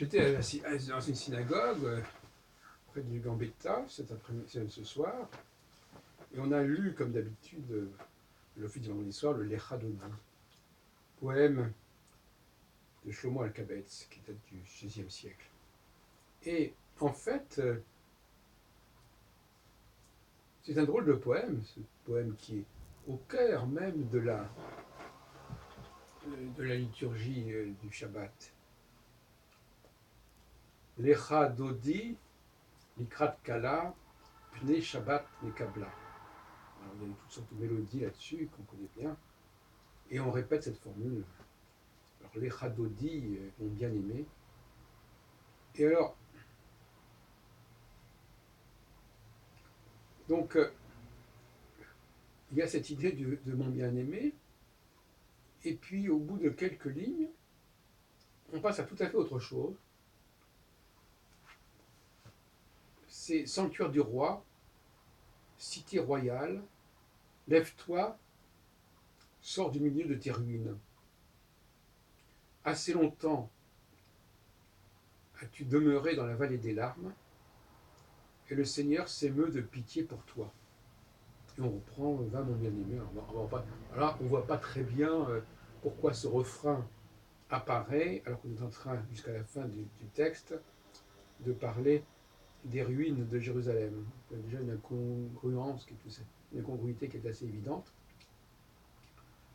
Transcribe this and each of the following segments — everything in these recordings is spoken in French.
J'étais dans une synagogue près du Gambetta ce soir, et on a lu, comme d'habitude, l'office du vendredi soir, le Lecha Dodi, poème de Shlomo Alkabetz, qui date du XVIe siècle. Et en fait, c'est un drôle de poème, ce poème qui est au cœur même de la liturgie du Shabbat. Lecha Dodi, Likrat Kala, Pnei Shabbat Nekabla. Alors, il y a toutes sortes de mélodies là-dessus qu'on connaît bien. Et on répète cette formule. Alors, Lecha Dodi, mon bien-aimé. Et alors, donc, il y a cette idée de mon bien-aimé. Et puis, au bout de quelques lignes, on passe à tout à fait autre chose. C'est sanctuaire du roi, cité royale, lève-toi, sors du milieu de tes ruines. Assez longtemps as-tu demeuré dans la vallée des larmes, et le Seigneur s'émeut de pitié pour toi. Et on reprend, va mon bien-aimé. Alors, on ne voit pas très bien pourquoi ce refrain apparaît, alors qu'on est en train, jusqu'à la fin du texte, de parler des ruines de Jérusalem. Il y a déjà une incongruence, une incongruité qui est assez évidente.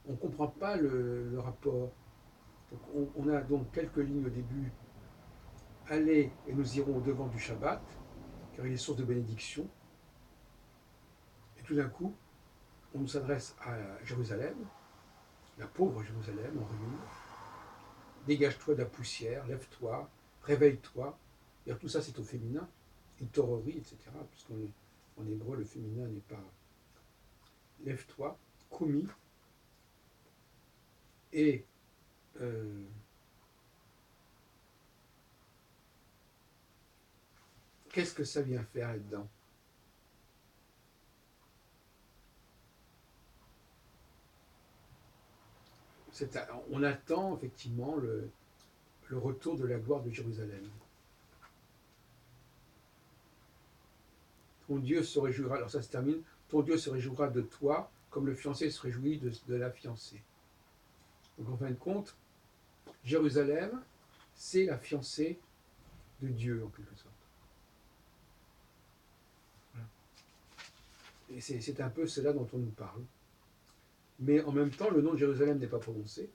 On ne comprend pas le rapport. Donc on a donc quelques lignes au début. Allez, et nous irons au-devant du Shabbat, car il est source de bénédiction. Et tout d'un coup, on nous s'adresse à Jérusalem, la pauvre Jérusalem en ruine. Dégage-toi de la poussière, lève-toi, réveille-toi. Et tout ça, c'est au féminin, itorori, etc. Puisqu'en hébreu, le féminin n'est pas lève-toi, kumi. Et qu'est-ce que ça vient faire là-dedans? On attend effectivement le retour de la gloire de Jérusalem. Ton Dieu se réjouira, alors ça se termine, ton Dieu se réjouira de toi comme le fiancé se réjouit de la fiancée. Donc en fin de compte, Jérusalem, c'est la fiancée de Dieu en quelque sorte. Voilà. Et c'est un peu cela dont on nous parle. Mais en même temps, le nom de Jérusalem n'est pas prononcé.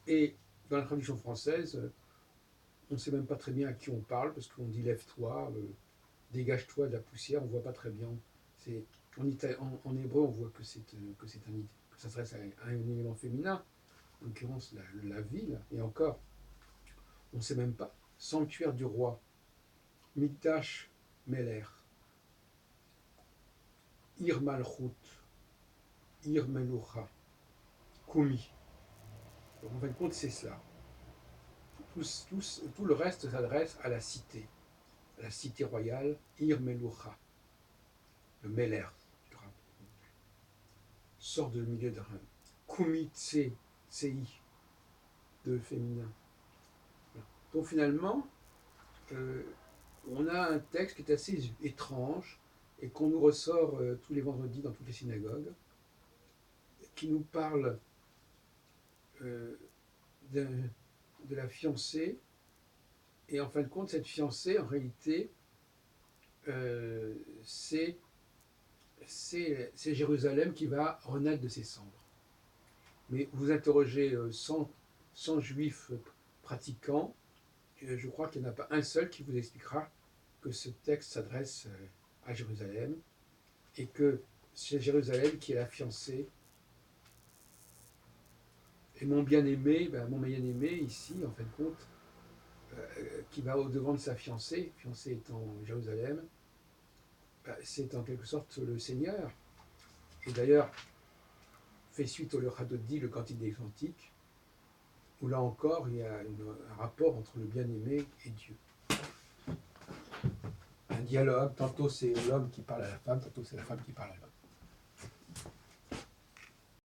Et dans la traduction française, on ne sait même pas très bien à qui on parle, parce qu'on dit lève-toi, dégage-toi de la poussière, on ne voit pas très bien. En hébreu, on voit que ça s'adresse à un élément féminin, en l'occurrence la ville, et encore, on ne sait même pas. Sanctuaire du roi, Mikdash Meler, Ir Malchut, Ir Melucha, Kumi. Donc en fin de compte, c'est cela. Tout le reste s'adresse à la cité royale, Ir Melucha, le Meler. Sort du milieu de Rennes. Kumi Tse, Tsei, de féminin. Donc finalement, on a un texte qui est assez étrange et qu'on nous ressort tous les vendredis dans toutes les synagogues, qui nous parle de la fiancée. Et en fin de compte, cette fiancée, en réalité, c'est Jérusalem qui va renaître de ses cendres. Mais vous interrogez 100 juifs pratiquants, je crois qu'il n'y en a pas un seul qui vous expliquera que ce texte s'adresse à Jérusalem et que c'est Jérusalem qui est la fiancée. Et mon bien-aimé, ici, en fin de compte, qui va au-devant de sa fiancée étant Jérusalem, c'est en quelque sorte le Seigneur. Et d'ailleurs, fait suite au Lecha Dodi, le Cantique des Cantiques, où là encore, il y a un rapport entre le bien-aimé et Dieu. Un dialogue, tantôt c'est l'homme qui parle à la femme, tantôt c'est la femme qui parle à l'homme.